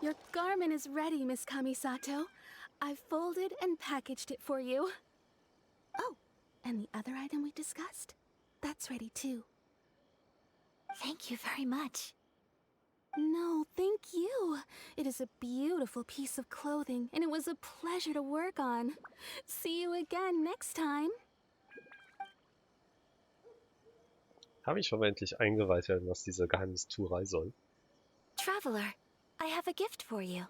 Your garment is ready, Miss Kamisato. I've folded and packaged it for you. Oh, and the other item we discussed? That's ready too. Thank you very much. No, thank you. It is a beautiful piece of clothing, and it was a pleasure to work on. See you again next time. Habe ich vermeintlich eingeweiht werden, was diese Geheimnistuerei soll? Traveler, I have a gift for you.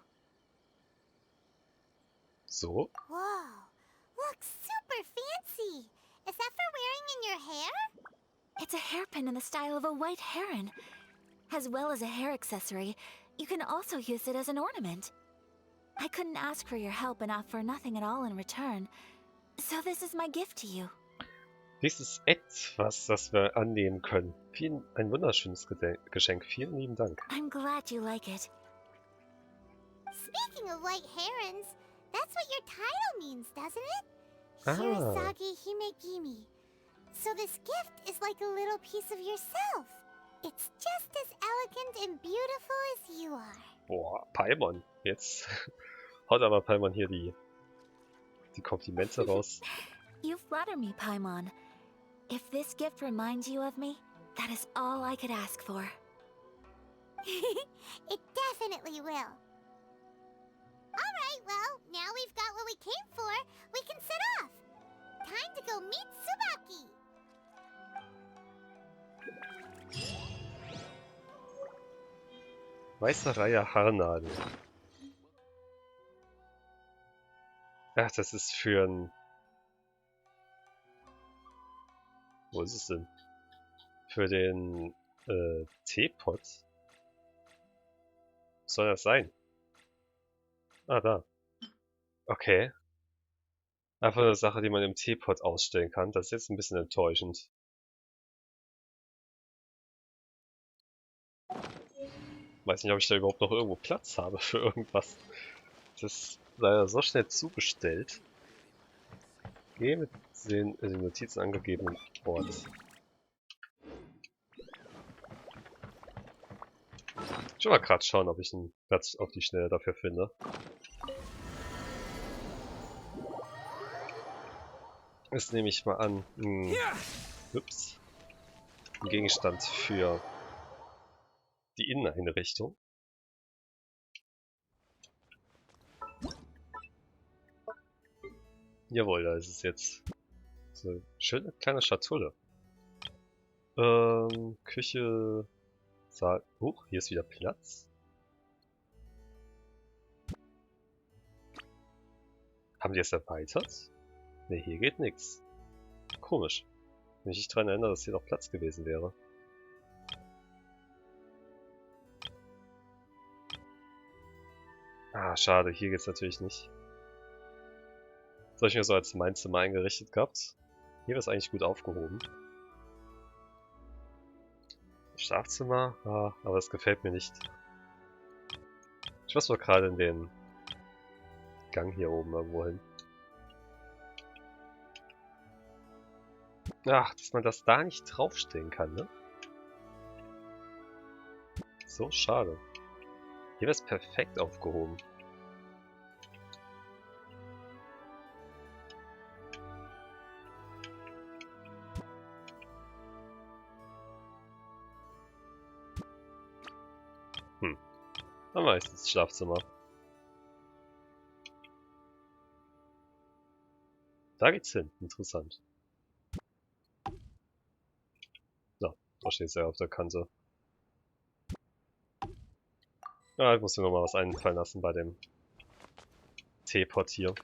So? Whoa, looks super fancy. Is that for wearing in your hair? It's a hairpin in the style of a white heron. As well as a hair accessory, you can also use it as an ornament. I couldn't ask for your help and offer nothing at all in return, so this is my gift to you. Dies ist etwas, das wir annehmen können. Ein wunderschönes Geschenk. Vielen lieben Dank. I'm glad you like it. Speaking of white herons, that's what your title means, doesn't it? Ah. Hirisage Himegimi. So this gift is like a little piece of yourself. It's just as elegant and beautiful as you are. Boah, Paimon. Jetzt haut aber Paimon hier die Komplimente raus. You flatter me, Paimon. If this gift reminds you of me, that is all I could ask for. It definitely will. Alright, well, now we've got what we came for, we can set off. Time to go meet Tsubaki. Weiße Reihe Haarnadel. Ach, das ist für ein... Wo ist es denn? Für den Teepot? Was soll das sein? Ah, da. Okay. Einfach eine Sache, die man im Teepot ausstellen kann. Das ist jetzt ein bisschen enttäuschend. Weiß nicht, ob ich da überhaupt noch irgendwo Platz habe für irgendwas. Das ist leider so schnell zugestellt. Gehe mit den Notizen angegebenen Ort. Ich will mal gerade schauen, ob ich einen Platz auf die Schnelle dafür finde. Das nehme ich mal an. Ups. Ein Gegenstand für die Inneneinrichtung. Jawohl, da ist es jetzt. So eine schöne kleine Schatulle. Küche. Saal. Huch, hier ist wieder Platz. Haben die es erweitert? Ne, hier geht nichts. Komisch. Wenn ich mich daran erinnere, dass hier noch Platz gewesen wäre. Ah, schade, hier geht's natürlich nicht. Das habe ich mir so als mein Zimmer eingerichtet gehabt. Hier wäre es eigentlich gut aufgehoben. Schlafzimmer, aber das gefällt mir nicht. Ich muss wohl gerade in den Gang hier oben irgendwo hin. Ach, dass man das da nicht draufstehen kann, ne? So schade. Hier wäre es perfekt aufgehoben. Dann mache ich das Schlafzimmer. Da geht's hin. Interessant. So, da steht es ja auf der Kante. Ja, ich muss mir nochmal was einfallen lassen bei dem Teepot hier.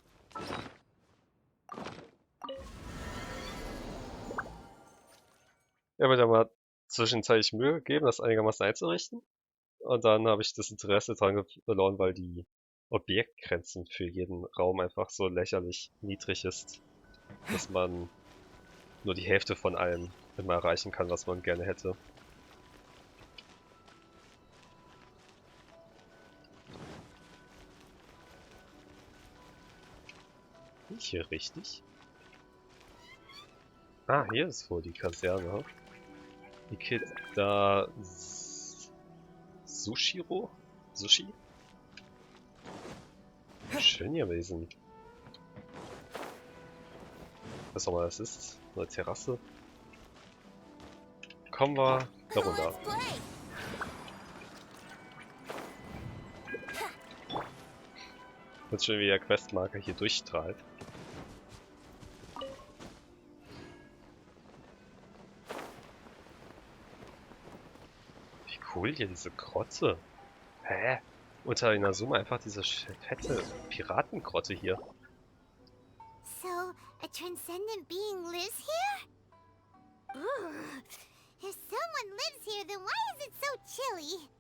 Ich habe mir da mal zwischenzeitlich Mühe gegeben, das einigermaßen einzurichten. Und dann habe ich das Interesse dran verloren, weil die Objektgrenzen für jeden Raum einfach so lächerlich niedrig ist, dass man nur die Hälfte von allem immer erreichen kann, was man gerne hätte. Bin ich hier richtig? Ah, hier ist wohl die Kaserne. Ikeda Sushiro? Sushi? Schön gewesen. Was auch mal das ist. Eine Terrasse. Kommen wir da runter. Jetzt schön, wie der Questmarker hier durchstrahlt. Wie cool hier diese Grotte. Hä? Unter einer Summe einfach diese fette Piratengrotte hier. So, a transcendent being lives here? Ugh. If someone lives here, then why is it so chilly?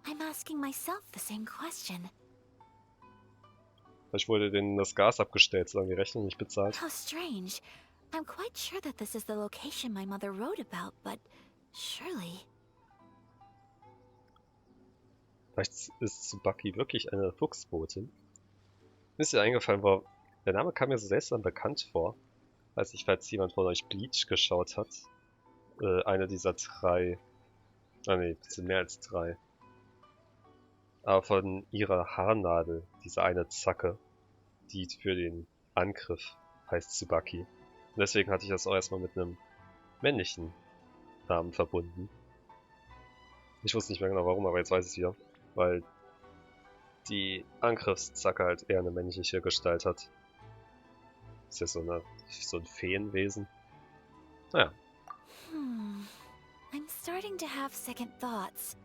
I'm asking myself the same question. Vielleicht wurde denen das Gas abgestellt, solange die Rechnung nicht bezahlt. How strange. I'm quite sure that this is the location my mother wrote about, but surely... Vielleicht ist Tsubaki wirklich eine Fuchsbotin. Mir ist ja eingefallen, war, der Name kam mir so seltsam bekannt vor. Weiß nicht, falls jemand von euch Bleach geschaut hat. Eine dieser 3. Ah ne, bisschen mehr als 3. Aber von ihrer Haarnadel, diese eine Zacke, die für den Angriff heißt Tsubaki. Und deswegen hatte ich das auch erstmal mit einem männlichen Namen verbunden. Ich wusste nicht mehr genau warum, aber jetzt weiß ich es wieder. Weil die Angriffszacke halt eher eine männliche Gestalt hat. Ist ja so ein Feenwesen. Naja. I'm starting to have second thoughts.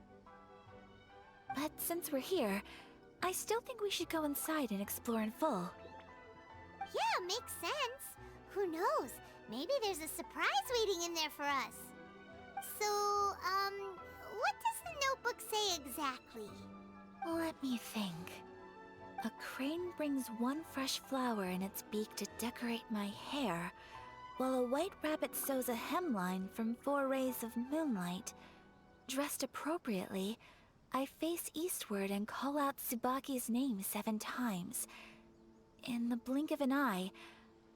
But since we're here, I still think we should go inside and explore in full. Yeah, makes sense. Who knows? Maybe there's a surprise waiting in there for us. So, what does the notebook say exactly? Let me think. A crane brings one fresh flower in its beak to decorate my hair, while a white rabbit sews a hemline from 4 rays of moonlight. Dressed appropriately, I face eastward and call out Tsubaki's name 7 times. In the blink of an eye,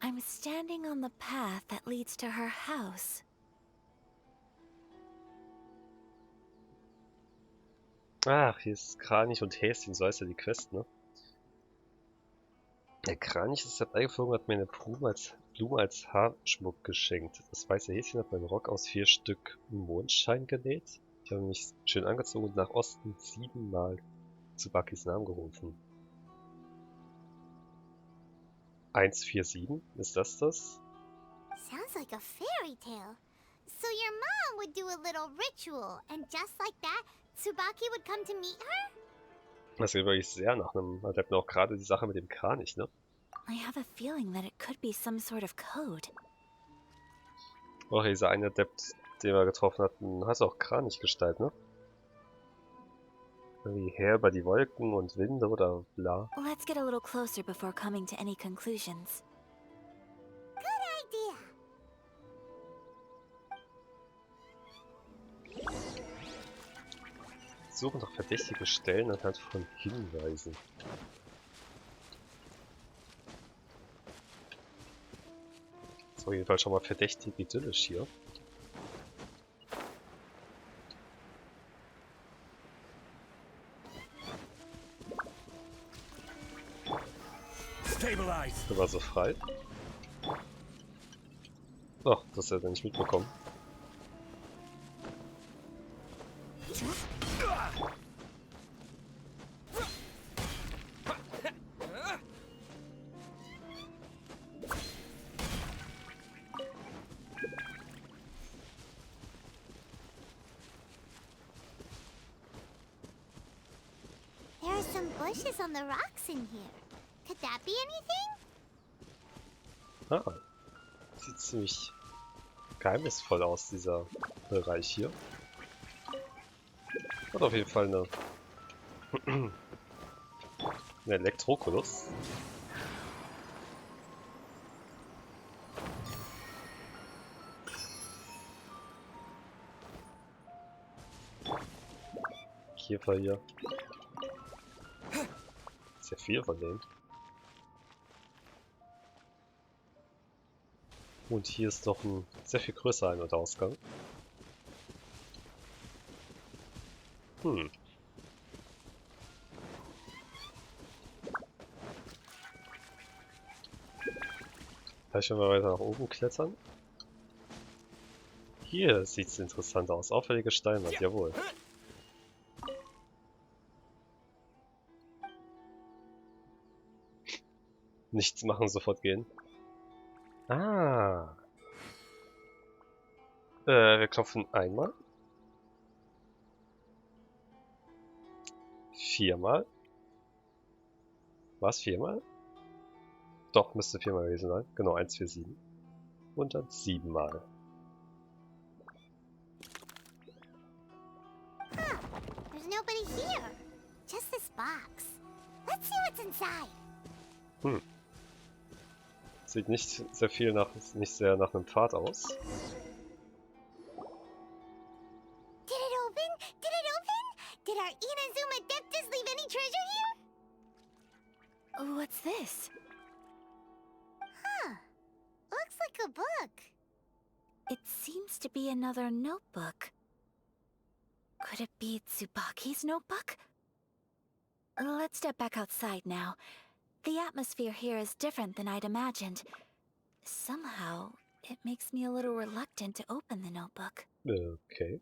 I'm standing on the path that leads to her house. Ach, hier ist Kranich und Häschen, so heißt ja die Quest, ne? Der Kranich ist eingeflogen und hat mir eine Blume als Haarschmuck geschenkt. Das weiße Häschen hat meinen Rock aus 4 Stück Mondschein genäht. Ich habe mich schön angezogen und nach Osten 7-mal Tsubakis Namen gerufen. 147? Ist das das? Sounds like a fairy tale. So your mom would do a little ritual, and just like that, Tsubaki would come to meet her? Das sieht wirklich sehr nach einem Adepten, auch gerade die Sache mit dem Kranich, ne? I have a feeling that it could be some sort of code. Auch dieser eine Adept, den wir getroffen hatten, hat auch Kranichgestalt, ne? Irgendwie her über die Wolken und Winde oder bla. Let's get a little closer before coming to any conclusions. Good idea. Suchen nach verdächtige Stellen anhand von Hinweisen. So, auf jeden Fall schon mal verdächtig idyllisch hier. Du warst so frei. Ach, das hat er nicht mitbekommen. There are some bushes on the rocks in here. Could that be anything? Ah, sieht ziemlich geheimnisvoll aus, dieser Bereich hier. Hat auf jeden Fall eine Elektrokulus. Käfer hier. Sehr viel von denen. Und hier ist noch ein sehr viel größerer Ein- und Ausgang. Vielleicht können wir weiter nach oben klettern. Hier sieht es interessant aus. Auffällige Steinwand, jawohl. Nichts machen, sofort gehen. Ah. Wir klopfen einmal. Viermal. Was? Viermal? Doch, müsste viermal gewesen sein. Genau, 1, 4, 7. Und dann 7-mal. Huh. There's nobody here. Just this box. Let's see what's inside. Sieht nicht sehr nach einem Pfad aus. Did it open? Did it open? Did our E07 adeptus leave any treasure here? What's this? Huh. Looks like a book. It seems to be another notebook. Could it be Tsubaki's notebook? Let's step back outside now. The atmosphere here is different than I'd imagined. Somehow, it makes me a little reluctant to open the notebook. Okay.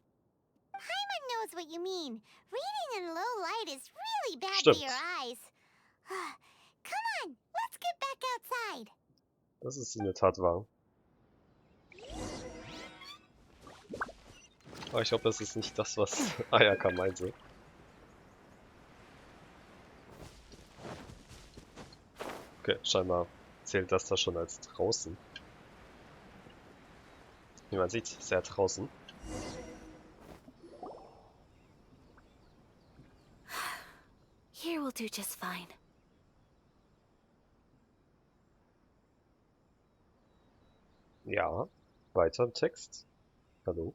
Paimon knows what you mean. Reading in low light is really bad Stimmt. for your eyes. Come on, let's get back outside. Das ist in der Tat wahr. Aber ich glaube, das ist nicht das, was Ayaka meinte. Okay, scheinbar zählt das da schon als draußen. Wie man sieht, sehr draußen. Here will do just fine. Ja, weiter im Text. Hallo.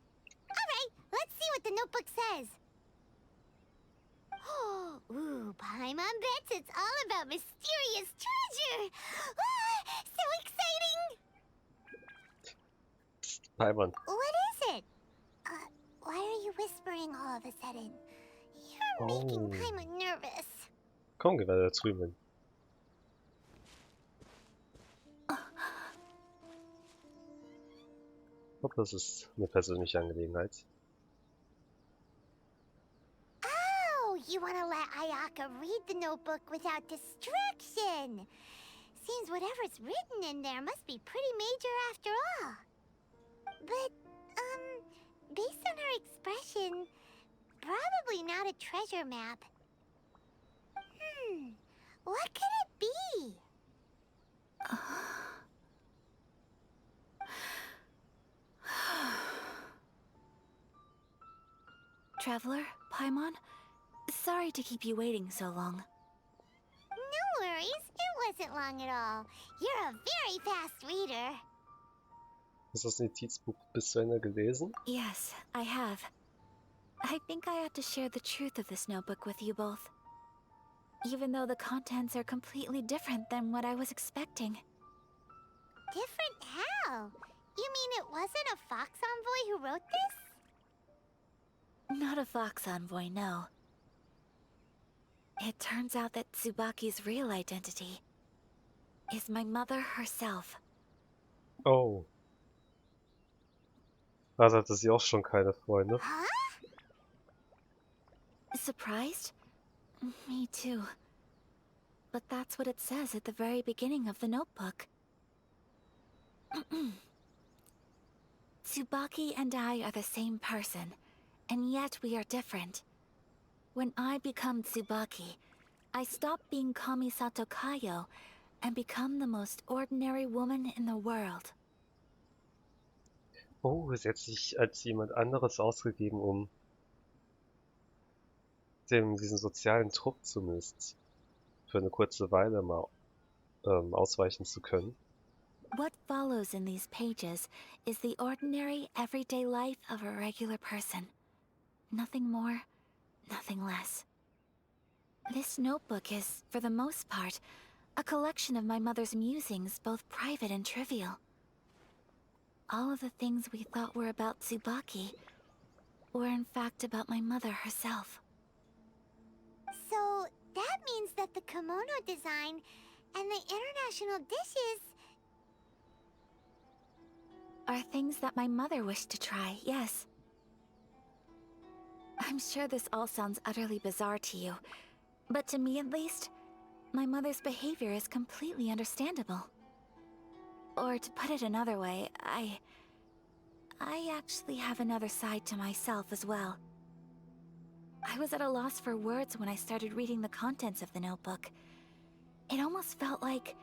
Alright, let's see what the notebook says. Ooh, Paimon bets it's all about mysterious treasure. So exciting! Paimon. What is it? Why are you whispering all of a sudden? You're making Paimon nervous. Komm, geh weiter drüben hin. Ich glaube, das ist eine persönliche Angelegenheit. Oh, you want to let Ayaka read the notebook without distraction. Seems whatever's written in there must be pretty major after all. But, based on her expression, probably not a treasure map. What could it be? Traveler, Paimon? Sorry to keep you waiting so long. No worries, it wasn't long at all. You're a very fast reader. Hast du das Notizbuch bis zu Ende gelesen? Yes, I have. I think I ought to share the truth of this notebook with you both. Even though the contents are completely different than what I was expecting. Different how? You mean it wasn't a fox envoy who wrote this? Not a fox envoy, no. It turns out that Tsubaki's real identity is my mother herself. Oh. Also hatte sie auch schon keine Freunde. Huh? Surprised? Me too. But that's what it says at the very beginning of the notebook. Tsubaki and I are the same person, and yet we are different. When I become Tsubaki, I stop being Kamisato Kayo and become the most ordinary woman in the world. Oh, sie hat sich als jemand anderes ausgegeben, um diesen sozialen Druck zumindest für eine kurze Weile mal ausweichen zu können. What follows in these pages is the ordinary, everyday life of a regular person. Nothing more, nothing less. This notebook is, for the most part, a collection of my mother's musings, both private and trivial. All of the things we thought were about Tsubaki were in fact about my mother herself. So that means that the kimono design and the international dishes... are things that my mother wished to try, yes. I'm sure this all sounds utterly bizarre to you, but to me at least, my mother's behavior is completely understandable. Or to put it another way, I actually have another side to myself as well. I was at a loss for words when I started reading the contents of the notebook. It almost felt like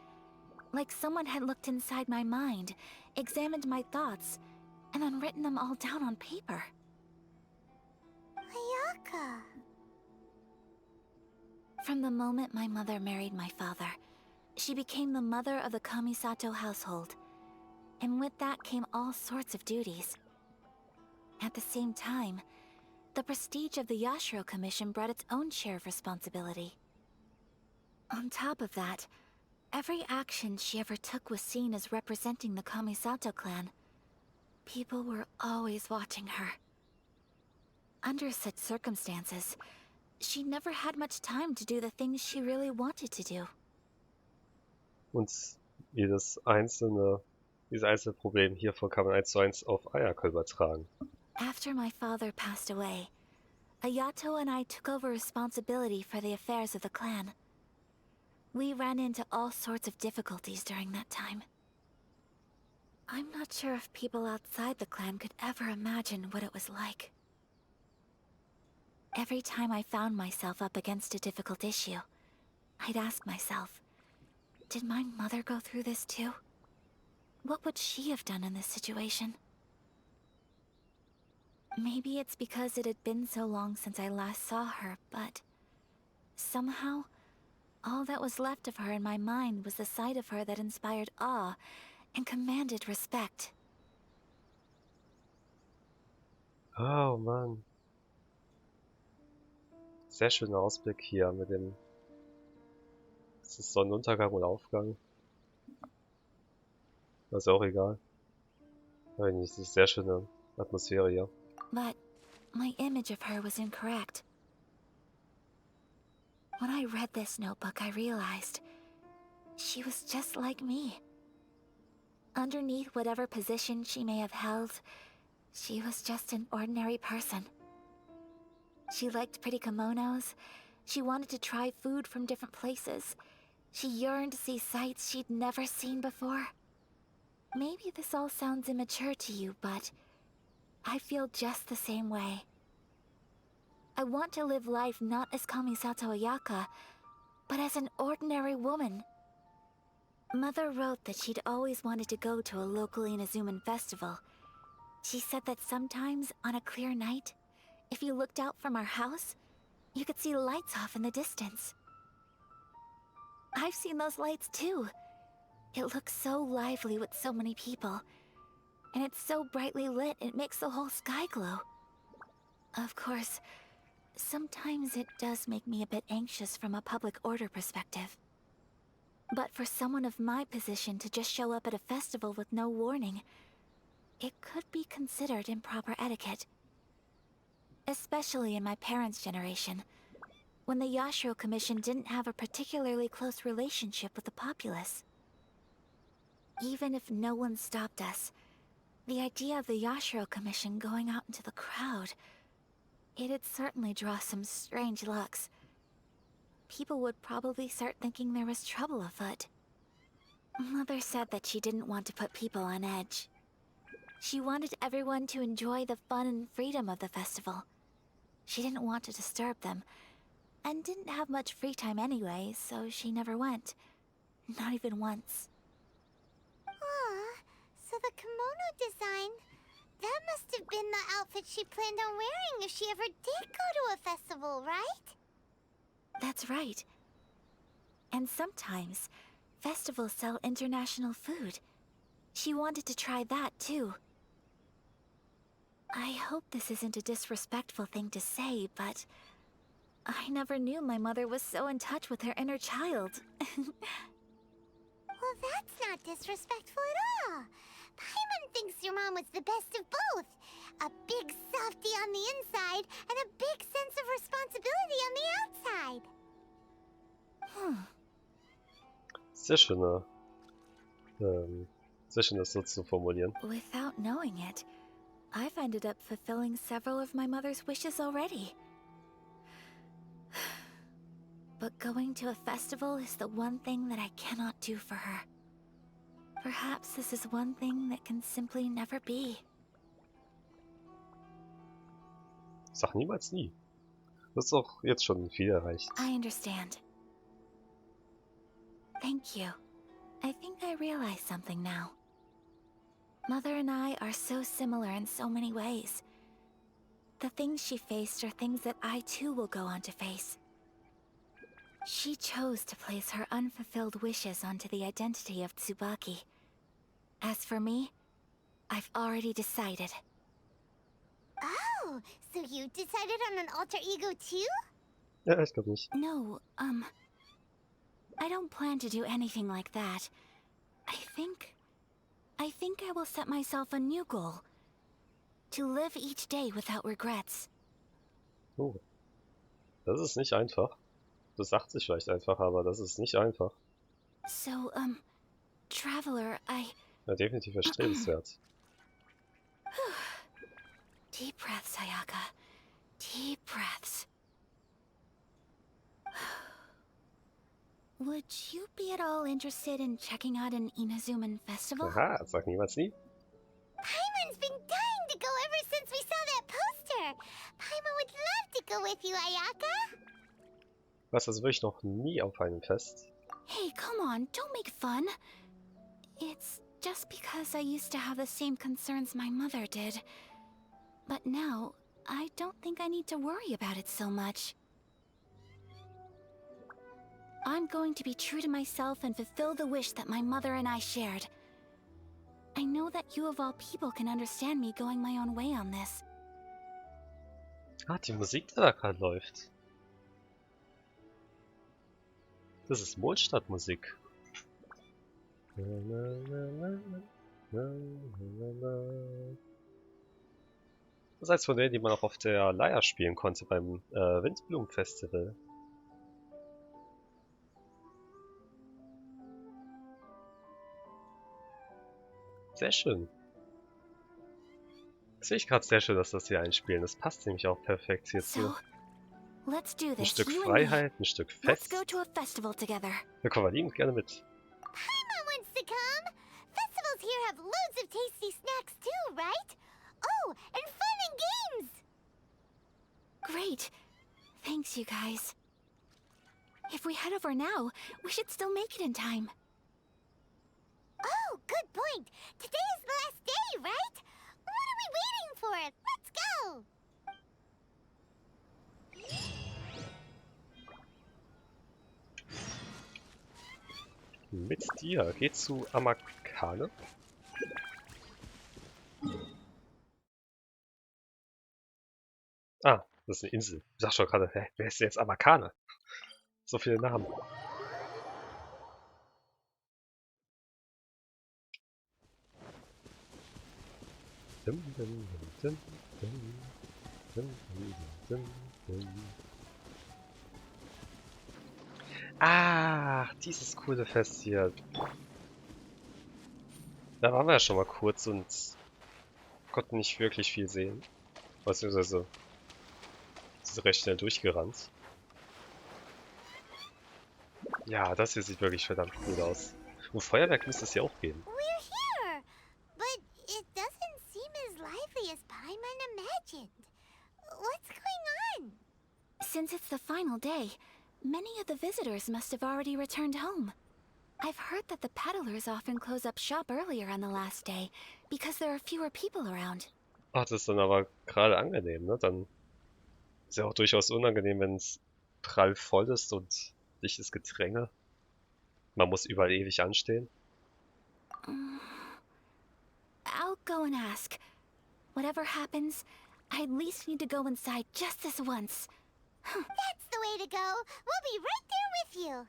someone had looked inside my mind, examined my thoughts, and then written them all down on paper. Ayaka. From the moment my mother married my father, she became the mother of the Kamisato household. And with that came all sorts of duties. At the same time, the prestige of the Yashiro Commission brought its own share of responsibility. On top of that, every action she ever took was seen as representing the Kamisato clan. People were always watching her. Under such circumstances, she never had much time to do the things she really wanted to do. Und dieses einzelne Problem hiervon kann man 1:1 auf Ayaka übertragen. After my father passed away, Ayato and I took over responsibility for the affairs of the clan. We ran into all sorts of difficulties during that time. I'm not sure if people outside the clan could ever imagine what it was like. Every time I found myself up against a difficult issue, I'd ask myself, did my mother go through this too? What would she have done in this situation? Maybe it's because it had been so long since I last saw her, but somehow, all that was left of her in my mind was the side of her that inspired awe and commanded respect. Oh Mann. Sehr schöner Ausblick hier mit dem... Ist das Sonnenuntergang oder Aufgang? Das ist auch egal. Aber das ist sehr schöne Atmosphäre hier. But my image of her was incorrect. When I read this notebook, I realized she was just like me. Underneath whatever position she may have held, she was just an ordinary person. She liked pretty kimonos. She wanted to try food from different places. She yearned to see sights she'd never seen before. Maybe this all sounds immature to you, but I feel just the same way. I want to live life not as Kamisato Ayaka, but as an ordinary woman. Mother wrote that she'd always wanted to go to a local Inazuman festival. She said that sometimes, on a clear night, if you looked out from our house, you could see lights off in the distance. I've seen those lights too. It looks so lively with so many people. And it's so brightly lit, it makes the whole sky glow. Of course, sometimes it does make me a bit anxious from a public order perspective. But for someone of my position to just show up at a festival with no warning, it could be considered improper etiquette. Especially in my parents' generation, when the Yashiro Commission didn't have a particularly close relationship with the populace. Even if no one stopped us, the idea of the Yashiro Commission going out into the crowd, it'd certainly draw some strange looks. People would probably start thinking there was trouble afoot. Mother said that she didn't want to put people on edge. She wanted everyone to enjoy the fun and freedom of the festival. She didn't want to disturb them, and didn't have much free time anyway, so she never went. Not even once. Aw, so the kimono design, that must have been the outfit she planned on wearing if she ever did go to a festival, right? That's right. And sometimes, festivals sell international food. She wanted to try that too. I hope this isn't a disrespectful thing to say, but I never knew my mother was so in touch with her inner child. Well, that's not disrespectful at all. Paimon thinks your mom was the best of both. A big softie on the inside and a big sense of responsibility on the outside. Sehr schöne Sehr schön, das so zu formulieren. Without knowing it, I've ended up fulfilling several of my mother's wishes already. But going to a festival is the one thing that I cannot do for her. Perhaps this is one thing that can simply never be. Sag niemals nie. Das ist auch jetzt schon viel erreicht. I understand. Thank you. I think I realize something now. Mother and I are so similar in so many ways. The things she faced are things that I too will go on to face. She chose to place her unfulfilled wishes onto the identity of Tsubaki. As for me, I've already decided. Oh, so you decided on an alter ego too? Ja, ich glaube nicht. No, I don't plan to do anything like that. I think I will set myself a new goal. To live each day without regrets. Oh. Das ist nicht einfach. Das sagt sich vielleicht einfach, aber das ist nicht einfach. So, Traveler, Ja, definitiv erstrebenswert. Deep breaths, Ayaka. Deep breaths. Would you be at all interested in checking out an E07 festival? Aha, sag niemals nie. Paimon's been dying to go ever since we saw that poster. Paimon would love to go with you, Ayaka. Was, also wirklich noch nie auf einem Fest? Hey, come on, don't make fun. It's just because I used to have the same concerns my mother did. But now, I don't think I need to worry about it so much. I'm going to be true to myself and fulfill the wish that my mother and I shared. I know that you of all people can understand me going my own way on this. Ah, die Musik, die da gerade läuft. Das ist Mondstadtmusik. Das heißt von denen, die man auch auf der Leier spielen konnte beim Windblumenfestival. Sehr schön. Das sehe ich gerade sehr schön, dass das hier einspielen. Das passt nämlich auch perfekt hierzu. So, let's do Ein this, Stück you and me. Freiheit, ein Stück Let's Fest. go to a festival together. Da kommen wir liebend gerne mit. Paimon wants to come. Festivals here have loads of tasty snacks too, right? Oh, and fun and games. Great. Thanks, you guys. If we head over now, we should still make it in time. Oh, good point. Today is the last day, right? What are we waiting for? Let's go. Mit dir. Geh zu Amakane. Ah, das ist eine Insel. Ich sag schon gerade, hä, wer ist denn jetzt Amakane? So viele Namen. Ah, dieses coole Fest hier. Da waren wir ja schon mal kurz und konnten nicht wirklich viel sehen. Beziehungsweise sind recht schnell durchgerannt. Ja, das hier sieht wirklich verdammt cool aus. Und Feuerwerk müsste es hier auch geben. We're here, but it doesn't seem as lively as Paimon imagined. What's going on? Since it's the final day, many of the visitors must have already returned home. I've heard that the peddlers often close up shop earlier on the last day because there are fewer people around. Ach, das ist dann aber gerade angenehm, ne? Dann ist ja auch durchaus unangenehm, wenn es prall voll ist und dichtes Gedränge. Man muss überall ewig anstehen. I'll go and ask. Whatever happens, I at least need to go inside just this once. That's the way to go. We'll be right there with you.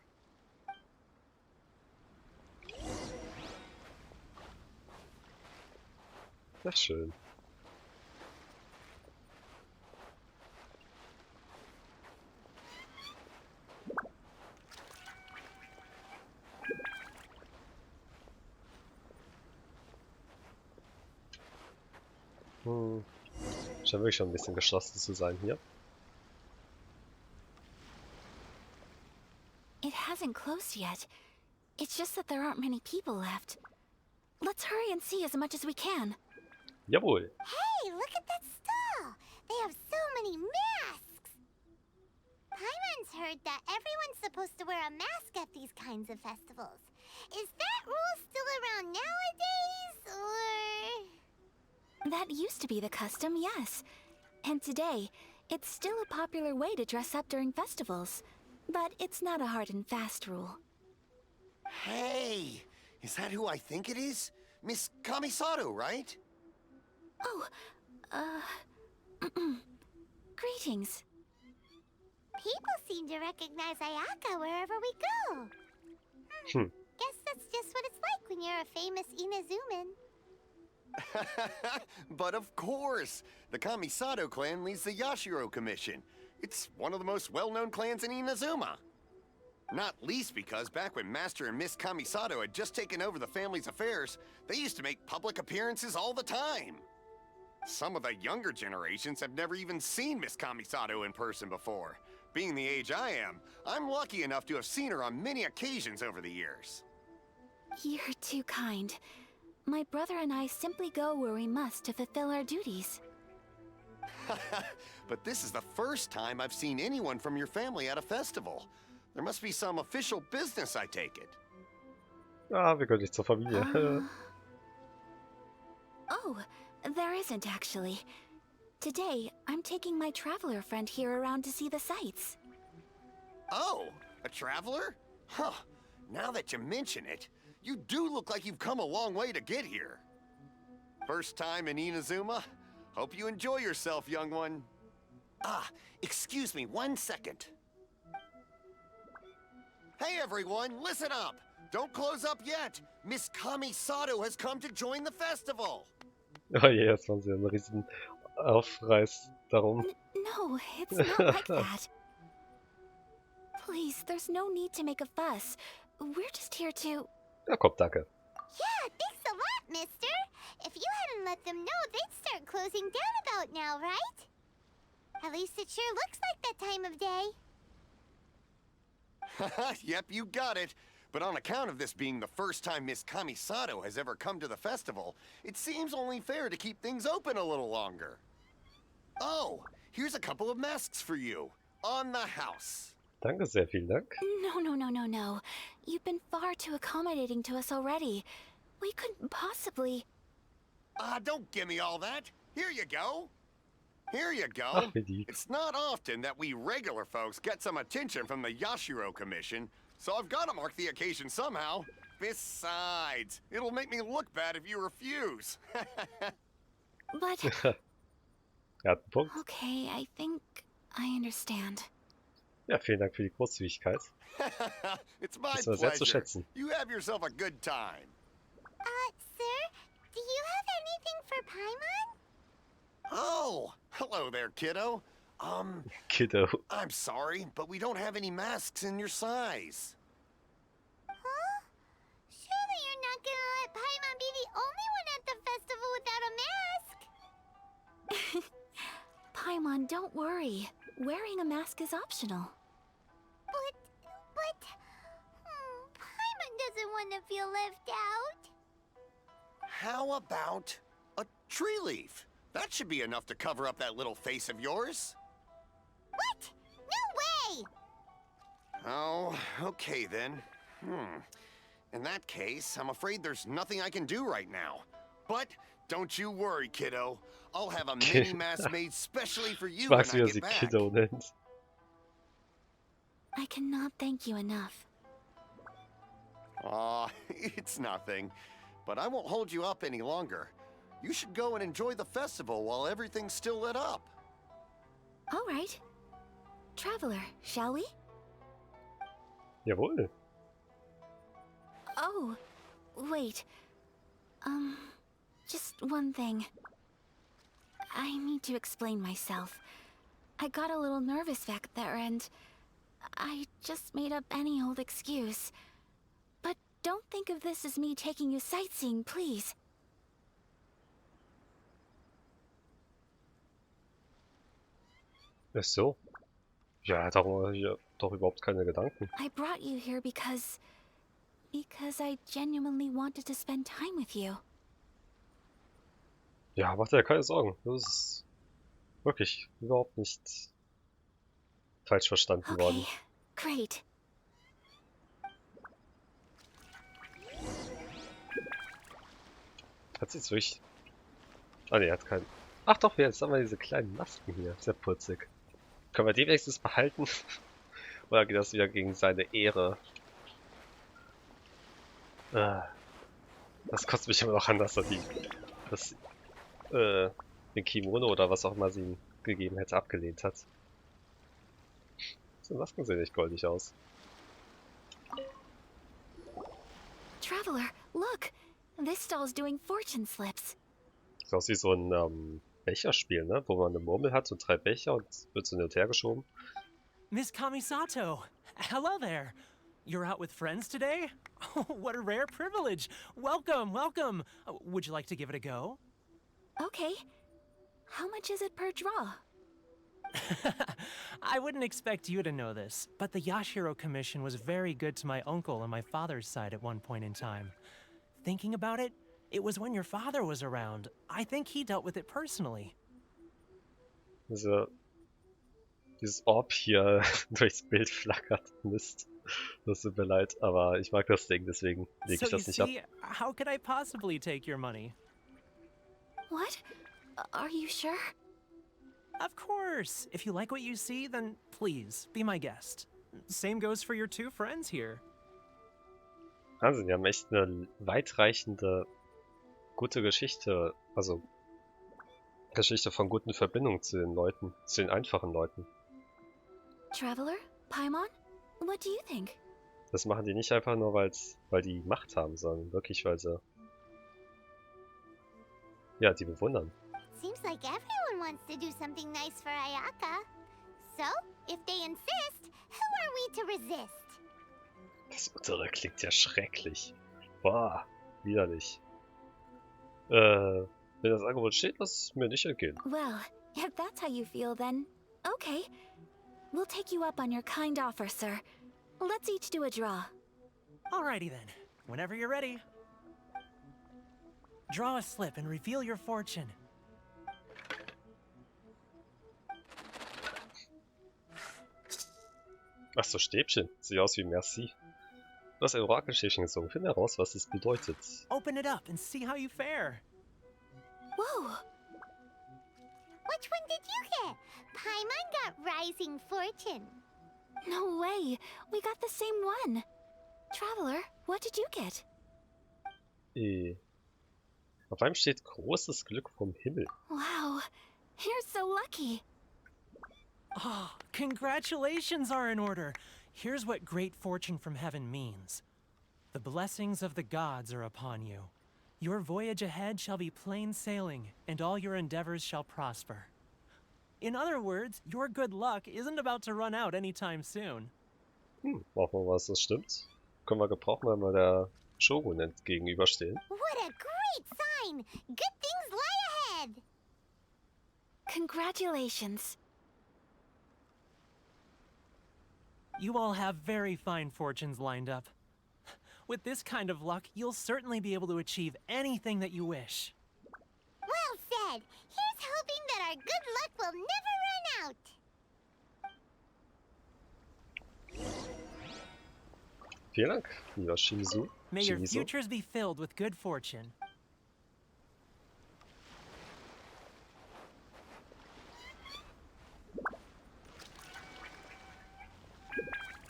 Sehr schön. Scheint wirklich schon ein bisschen geschlossen zu sein hier. It hasn't closed yet. It's just that there aren't many people left. Let's hurry and see as much as we can. Jawohl. Hey, look at that stall! They have so many masks! Paimon's heard that everyone's supposed to wear a mask at these kinds of festivals. Is that rule still around nowadays, or...? That used to be the custom, yes. And today, it's still a popular way to dress up during festivals. But it's not a hard and fast rule. Hey! Is that who I think it is? Miss Kamisato, right? Oh, greetings. People seem to recognize Ayaka wherever we go. Guess that's just what it's like when you're a famous Inazuman. But of course! The Kamisato clan leads the Yashiro Commission. It's one of the most well-known clans in Inazuma. Not least because back when Master and Miss Kamisato had just taken over the family's affairs, they used to make public appearances all the time. Some of the younger generations have never even seen Miss Kamisato in person before. Being the age I am, I'm lucky enough to have seen her on many occasions over the years. You're too kind. My brother and I simply go where we must to fulfill our duties. But this is the first time I've seen anyone from your family at a festival. There must be some official business, I take it. Ah, wir gehören nicht zur Familie. Oh, there isn't actually. Today, I'm taking my traveler friend here around to see the sights. Oh, a traveler? Huh. Now that you mention it, you do look like you've come a long way to get here. First time in Inazuma? Hope you enjoy yourself, young one. Ah, excuse me 1 second. Hey everyone, listen up! Don't close up yet! Miss Kamisato has come to join the festival! Oh je, jetzt waren sie einen riesen Aufreiß darum. No, it's not like that. Please, there's no need to make a fuss. We're just here to... Ja, komm, danke. Yeah, thanks a lot, mister. If you hadn't let them know, they'd start closing down about now, right? At least it sure looks like that time of day. Yep, you got it. But on account of this being the first time Miss Kamisato has ever come to the festival, it seems only fair to keep things open a little longer. Oh, here's a couple of masks for you. On the house. Danke sehr, vielen Dank. No. You've been far too accommodating to us already. We couldn't possibly... Don't give me all that. Here you go. Here you go. Ach, wie lieb. It's not often that we regular folks get some attention from the Yashiro Commission, so I've got to mark the occasion somehow. Besides, it'll make me look bad if you refuse. But... Er hat einen Punkt. Okay, I think I understand. Ja, vielen Dank für die Großzügigkeit. It's my Das war sehr zu pleasure. schätzen. You have yourself a good time. Sir, do you have anything for Paimon? Oh, hello there, kiddo. Kiddo. I'm sorry, but we don't have any masks in your size. Huh? Surely you're not gonna let Paimon be the only one at the festival without a mask? Paimon, don't worry. Wearing a mask is optional. But... Paimon doesn't want to feel left out. How about a tree leaf? That should be enough to cover up that little face of yours. What? No way! Oh, okay then. In that case, I'm afraid there's nothing I can do right now. But don't you worry, kiddo. I'll have a mini mask made specially for you Ich when mag's, wie I er get sie back. Kiddo nennt. I cannot thank you enough. Aw, it's nothing. But I won't hold you up any longer. You should go and enjoy the festival while everything's still lit up. All right. Traveler, shall we? Jawohl. Oh, wait. Just one thing. I need to explain myself. I got a little nervous back there and I just made up any old excuse. But don't think of this as me taking you sightseeing, please. Ach so. Ja, darum habe ich doch überhaupt keine Gedanken. I brought you here because I genuinely wanted to spend time with you. Ja, mach dir keine Sorgen. Das ist wirklich überhaupt nicht falsch verstanden worden. Okay, great. Hat sie jetzt wirklich... Ah ne, hat keinen... Ach doch, jetzt haben wir diese kleinen Masken hier. Sehr putzig. Können wir die wenigstens behalten? Oder geht das wieder gegen seine Ehre? Das kotzt mich immer noch an, dass er den Kimono oder was auch immer sie ihm gegeben hätte, abgelehnt hat. Diese Masken sehen nicht goldig aus. Traveler, look! This stall's doing fortune slips. Sieht aus wie so ein Becherspiel, ne? Wo man eine Murmel hat und 3 Becher und wird so hin und her geschoben. Miss Kamisato, hello there. You're out with friends today? Oh, what a rare privilege. Welcome, welcome. Would you like to give it a go? Okay. How much is it per draw? I wouldn't expect you to know this, but the Yashiro Commission was very good to my uncle on my father's side at one point in time. Thinking about it, it was when your father was around. I think he dealt with it personally. Dieses Orb hier durchs Bild flackert. Mist. Das tut mir leid, aber ich mag das Ding, deswegen lege ich das nicht ab. How could I possibly take your money? What? Are you sure? Of course. If you like what you see, then please, be my guest. Same goes for your 2 friends here. Wahnsinn, die haben echt eine weitreichende, gute Geschichte, also Geschichte von guten Verbindungen zu den Leuten, zu den einfachen Leuten. Traveler? Paimon? What do you think? Das machen die nicht einfach nur, weil die Macht haben, sondern wirklich, weil sie... Ja, die bewundern. Seems like everyone wants to do something nice for Ayaka. So, if they insist, who are we to resist? Das untere klingt ja schrecklich. Boah, widerlich. Wenn das Angebot steht, lass es mir nicht entgehen. Well, if that's how you feel, then okay. We'll take you up on your kind offer, sir. Let's each do a draw. Alrighty then. Whenever you're ready. Draw a slip and reveal your fortune. Ach so, Stäbchen. Sieht aus wie Merci. Du hast ein Orakelstäbchen gezogen. Finde heraus, was es bedeutet. Open it up and see how you fare. Whoa! Which one did you get? Paimon got Rising Fortune. No way! We got the same one! Traveler, what did you get? Auf einem steht großes Glück vom Himmel. Wow, you're so lucky! Oh, congratulations are in order. Here's what great fortune from heaven means. The blessings of the gods are upon you. Your voyage ahead shall be plain sailing, and all your endeavors shall prosper. In other words, your good luck isn't about to run out anytime soon. Hoffen wir mal, dass das stimmt. Können wir gebrauchen, wenn wir der Shogun gegenüberstehen. What a great sign! Good things lie ahead! Congratulations. You all have very fine fortunes lined up. With this kind of luck, you'll certainly be able to achieve anything that you wish. Well said! Here's hoping that our good luck will never run out! Vielen Dank, lieber Shimizu. May your Shimizu. futures be filled with good fortune.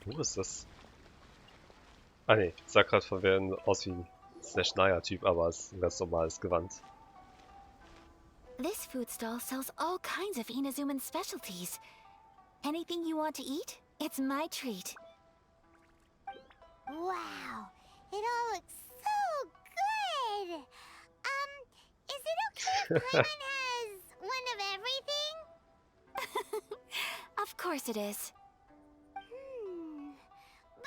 Wo ist das? Ah ne, sah gerade verwirrend aus wie ein Slash-Naya-Typ, aber es ist ein ganz normales Gewand. This food stall sells all kinds of Inazuman specialties. Anything you want to eat? It's my treat. Wow! It all looks so good! Is it okay if Paimon has one of everything? Of course it is.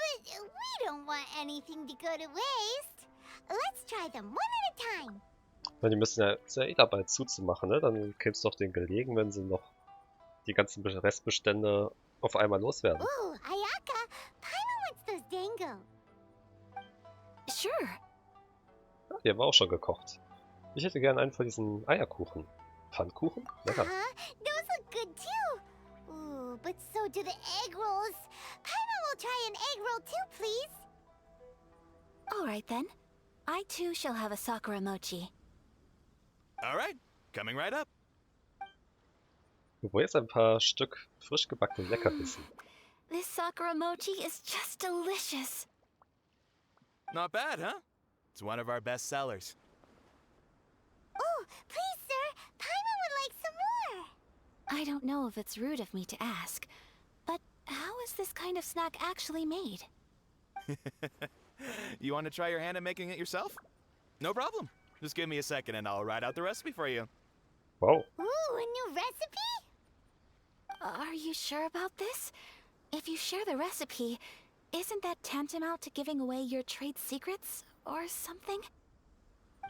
But we don't want anything to go to waste. Let's try them one at a time. Weil die müssen ja, ist ja eh dabei zuzumachen, ne? Dann käme es doch den gelegen, wenn sie noch die ganzen Restbestände auf einmal loswerden. Ooh, Ayaka, Paimon wants those dango. Sure. Ja, die haben wir auch schon gekocht. Ich hätte gern einen von diesen Eierkuchen. Pfannkuchen? Lecker. Those look good too. Ooh, but so do the egg rolls. Paimon will try an egg roll too, please. All right then. I too shall have a sakura mochi. All right, coming right up. Wo jetzt ein paar Stück frisch gebackene Leckerbissen. This sakura mochi is just delicious. Not bad, huh? It's one of our best sellers. Oh, please, sir. Paimon would like some more. I don't know if it's rude of me to ask, but how is this kind of snack actually made? You want to try your hand at making it yourself? No problem. Just give me a second and I'll write out the recipe for you. Wow. Ooh, a new recipe? Are you sure about this? If you share the recipe, isn't that tantamount to giving away your trade secrets or something?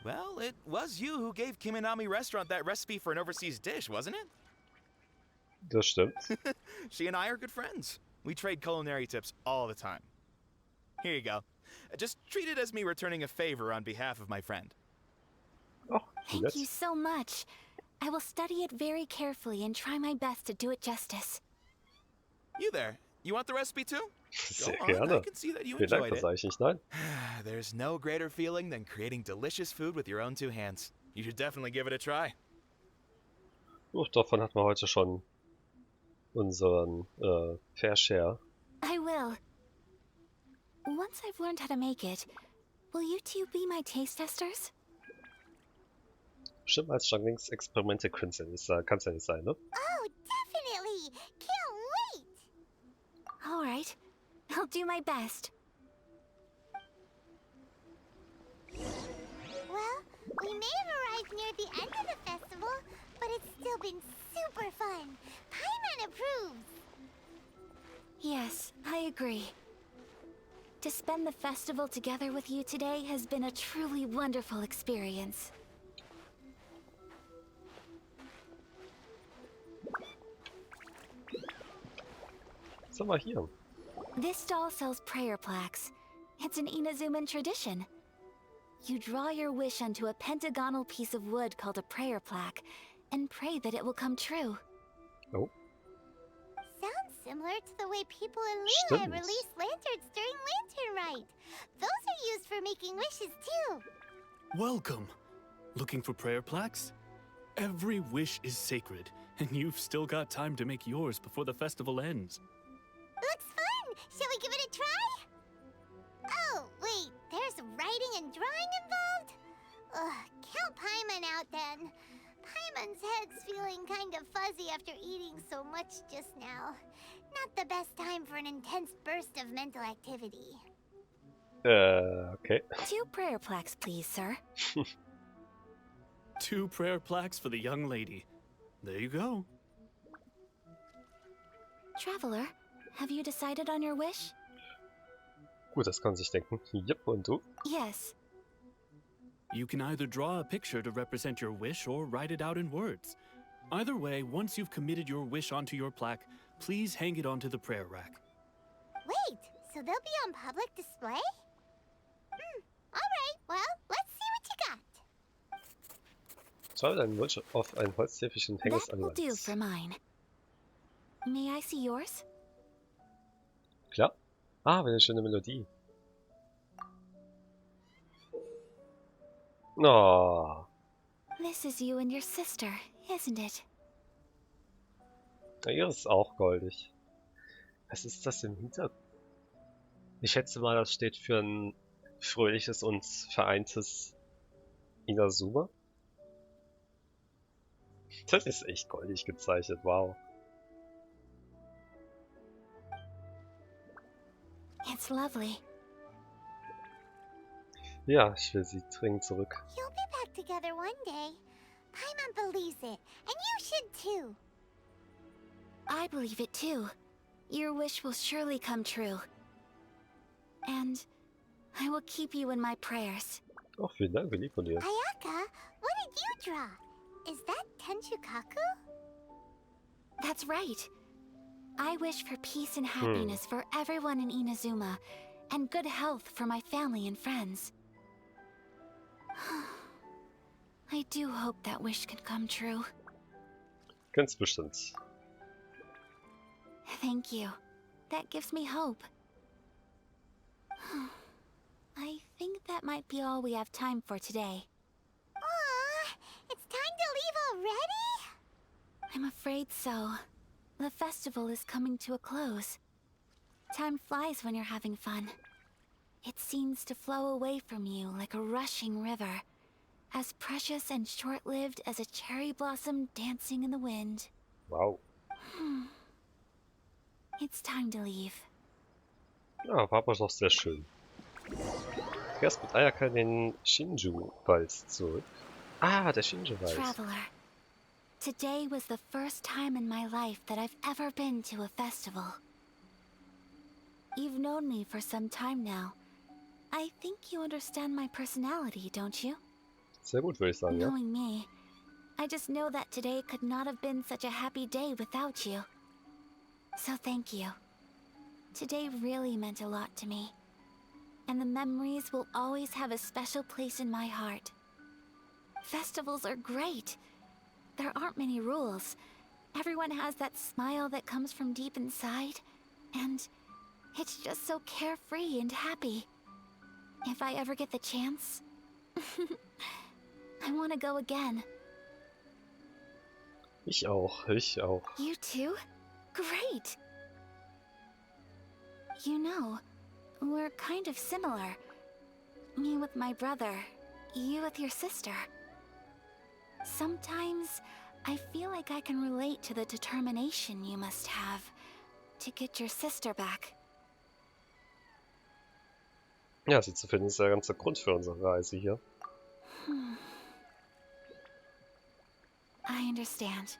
Well, it was you who gave Kiminami Restaurant that recipe for an overseas dish, wasn't it? Das stimmt. She and I are good friends. We trade culinary tips all the time. Here you go. Just treat it as me returning a favor on behalf of my friend. Oh, wie Thank nett. you so much. I will study it very carefully and try my best to do it justice. You there. You want the recipe too? Sehr Go on, I gerne. can see that you Vielen Dank, enjoyed das it. sage ich nicht nein. There's no greater feeling than creating delicious food with your own two hands. You should definitely give it a try. Davon hatten wir heute schon unseren Fair Share. I will. Once I've learned how to make it, will you two be my taste testers? Stimmt, als Junglings Experimente kann's ja nicht sein, ne? Oh, definitely. Can't wait. All right. I'll do my best. Well, we may have arrived near the end of the festival, but it's still been super fun. Paimon approves. Yes, I agree. To spend the festival together with you today has been a truly wonderful experience. Was haben wir hier? This stall sells prayer plaques. It's an Inazuman tradition. You draw your wish onto a pentagonal piece of wood called a prayer plaque and pray that it will come true. Oh, Sounds similar to the way people in Lehigh Stimmt. release lanterns during Lantern Rite. Those are used for making wishes too. Welcome. Looking for prayer plaques? Every wish is sacred, and you've still got time to make yours before the festival ends. Looks fun. Shall we give it a try? Oh, wait. There's writing and drawing involved? Ugh, count Paimon out then. Paimon's head's feeling kind of fuzzy after eating so much just now. Not the best time for an intense burst of mental activity. okay. 2 prayer plaques, please, sir. 2 prayer plaques for the young lady. There you go. Traveler, have you decided on your wish? Gut, das kann sich denken. Jupp, und du? Yes. You can either draw a picture to represent your wish or write it out in words. Either way, once you've committed your wish onto your plaque, please hang it onto the prayer rack. Wait, so they'll be on public display? Alright, well, let's see what you got. Schreibe deinen Wunsch auf ein Holztäfelchen und häng es That an will die do Wand. for mine. May I see yours? Klar. Ah, eine schöne Melodie. Oh, This is you and your sister, isn't it? ihre ist auch goldig. Was ist das im Hintergrund? Ich schätze mal, das steht für ein fröhliches und vereintes Inazuma. Das ist echt goldig gezeichnet, wow. It's lovely. Ja, ich will sie dringend zurück. You'll be back together one day. Paimon believes it, and you should too. I believe it too. Your wish will surely come true. And I will keep you in my prayers. Oh, vielen Dank, wie lieb von dir. Ayaka, what did you draw? Is that Tenchukaku? That's right. I wish for peace and happiness for everyone in Inazuma, and good health for my family and friends. I do hope that wish can come true. Ganz bestimmt. Thank you. That gives me hope. I think that might be all we have time for today. Aw, it's time to leave already? I'm afraid so. The festival is coming to a close. Time flies when you're having fun. It seems to flow away from you like a rushing river, as precious and short-lived as a cherry blossom dancing in the wind. Wow. It's time to leave. Ja, war aber doch sehr schön. Erst mit Ayaka in den Shinju-Wald zurück. Ah, der Shinju-Wald. Traveler, today was the first time in my life that I've ever been to a festival. You've known me for some time now. I think you understand my personality, don't you? Sehr gut, würde ich sagen, ja. Knowing me, I just know that today could not have been such a happy day without you. So thank you. Today really meant a lot to me. And the memories will always have a special place in my heart. Festivals are great. There aren't many rules. Everyone has that smile that comes from deep inside. And it's just so carefree and happy. If I ever get the chance, I want to go again. Ich auch, ich auch. You too? Great! You know, we're kind of similar. Me with my brother, you with your sister. Sometimes I feel like I can relate to the determination you must have to get your sister back. Ja, sie zu finden ist der ganze Grund für unsere Reise hier. I understand.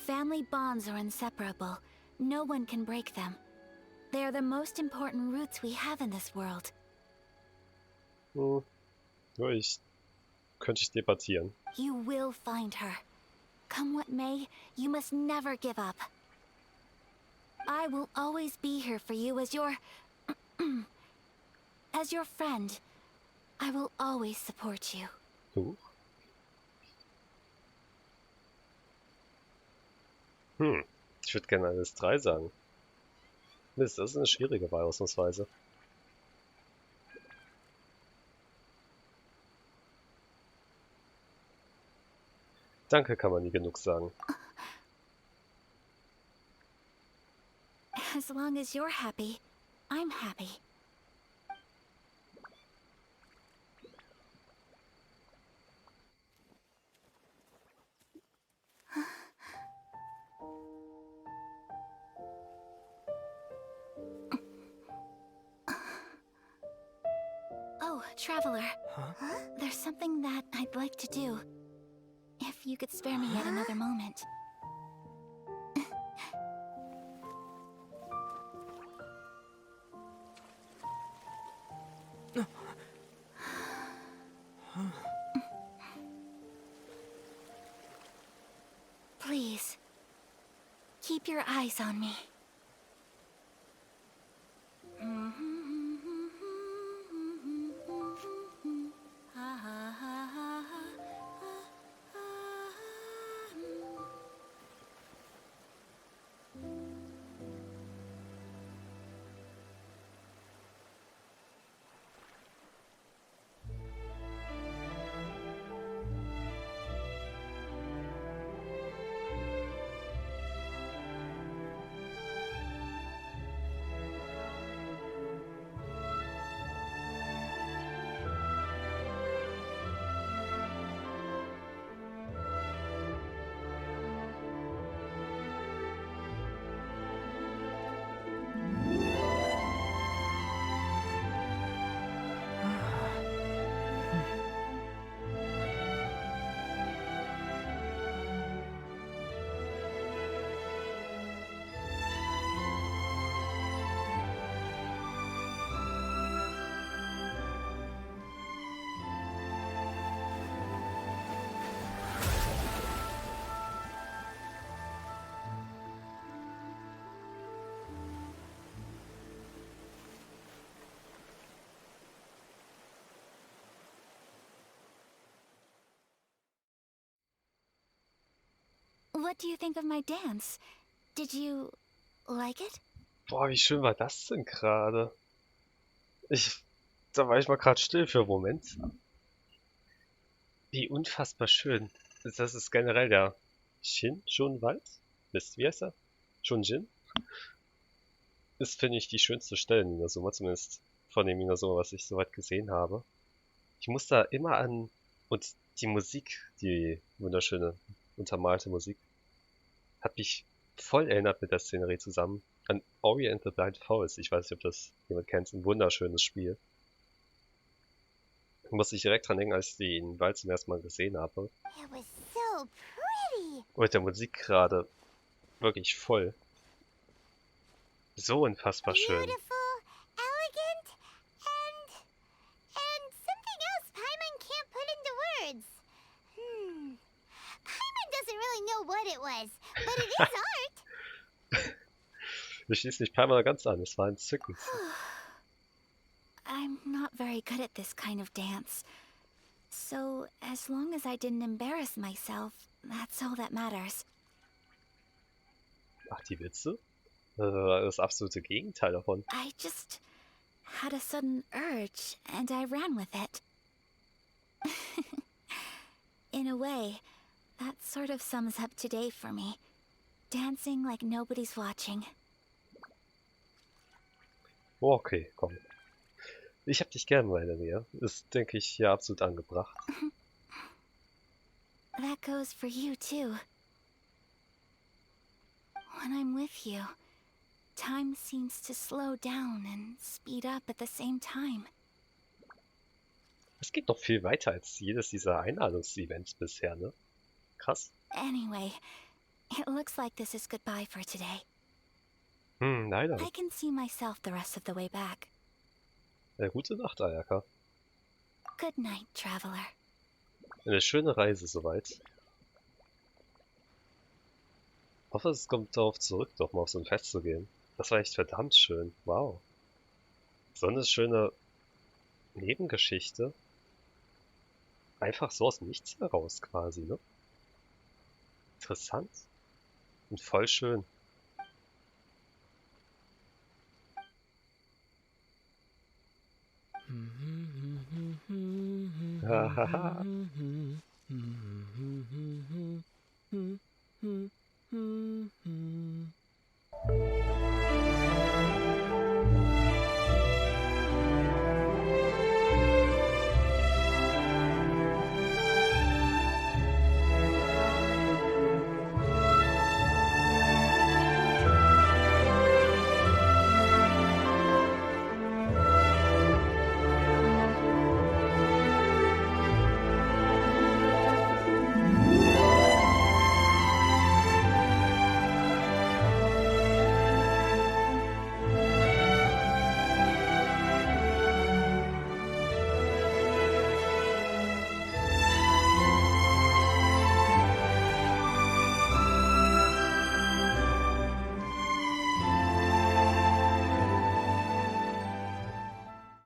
Family bonds are inseparable. No one can break them. They are the most important roots we have in this world. Nur könnte ich debattieren. You will find her. Come what may, you must never give up. I will always be here for you as your... as your friend. I will always support you. Ich würde gerne alles 3 sagen. Mist, das ist eine schwierige Wahl ausnahmsweise. Danke kann man nie genug sagen. As long as you're happy, I'm happy. Oh, Traveler. Huh? There's something that I'd like to do. If you could spare me yet another moment. Please, keep your eyes on me. What do you think of my dance? Did you like it? Boah, wie schön war das denn gerade? Da war ich mal gerade still für einen Moment. Wie unfassbar schön. Das ist generell der Shin-Shun-Wald? Mist, wie heißt er? Shunjin? Ist, finde ich, die schönste Stelle in Inazuma, zumindest von dem Inazuma, was ich soweit gesehen habe. Ich muss da immer an... Und die Musik, die wunderschöne, untermalte Musik, hat mich voll erinnert mit der Szenerie zusammen an Ori and the Blind Forest. Ich weiß nicht, ob das jemand kennt. Ein wunderschönes Spiel. Da muss ich direkt dran denken, als ich den Wald zum ersten Mal gesehen habe. It was so pretty. Und mit der Musik gerade wirklich voll. So unfassbar schön. Beautiful, elegant, and something else Paimon can't put into words. Paimon doesn't really know what it was, but it is art. Wir schließen nicht Palmer ganz an, es war entzückend. I'm not very good at this kind of dance. So, as long as I didn't embarrass myself, that's all that matters. Ach, die Witze? Das absolute Gegenteil davon. I just had a sudden urge, and I ran with it. In a way, that sort of sums up today for me. Dancing like nobody's watching. Oh, okay, komm. Ich hab dich gern, meine Nähe. Ist, denke ich, hier absolut angebracht. That goes for you, too. When I'm with you, time seems to slow down and speed up at the same time. Es geht noch viel weiter als jedes dieser Einladungsevents bisher, ne? Krass. Anyway, it looks like this is goodbye for today. Leider. I can see myself the rest of the way back. Gute Nacht, Ayaka. Good night, traveler. Eine schöne Reise soweit. Hoffe, es kommt darauf zurück, doch mal auf so ein Fest zu gehen. Das war echt verdammt schön. Wow. So eine schöne Nebengeschichte. Einfach so aus dem Nichts heraus quasi, ne? Interessant. Und voll schön. Hahaha.